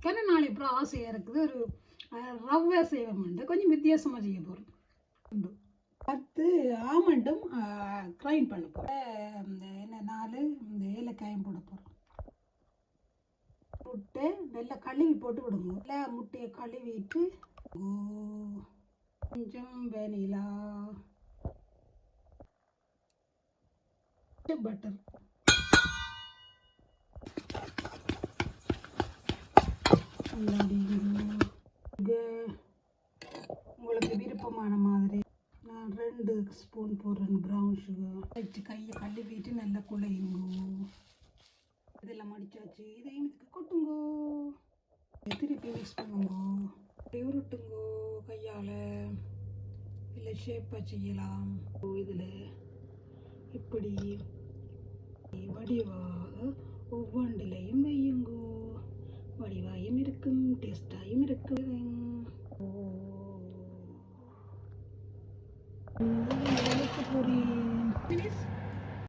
கன நாள் இப்போ ஆசையாக இருக்குது ஒரு ரவை செய்வோம் கொஞ்சம் வித்தியாசமாக செய்ய போகிறோம். 10 ஆமண்டும் கிரைண்ட் பண்ண போகிறேன். இந்த என்ன 4 இந்த ஏலக்காயும் போட போகிறோம். முட்டை நல்லா கழுவி போட்டு விடுங்க. நல்லா முட்டையை கழுவிட்டு கொஞ்சம் வெனிலா பட்டர் உங்களுக்கு விருப்பமான மாதிரி நான் 2 ஸ்பூன் போடுறேன் ப்ரௌன் சுகர். வச்சு கையை கழுவிட்டு நல்லா குழையுங்கோ. இதெல்லாம் மடிச்சாச்சு. இதையும் இதுக்கு கொட்டுங்கோ. திருப்பி மிக்ஸ் பண்ணுங்கோ. உருட்டுங்கோ கையால். இல்லை ஷேப்பாக செய்யலாம். இதில் இப்படி வடிவாக ஒவ்வொன்றிலையும் வையுங்கோ. வடிவாயும் இருக்கும், டேஸ்டாயும் இருக்கும். பொரி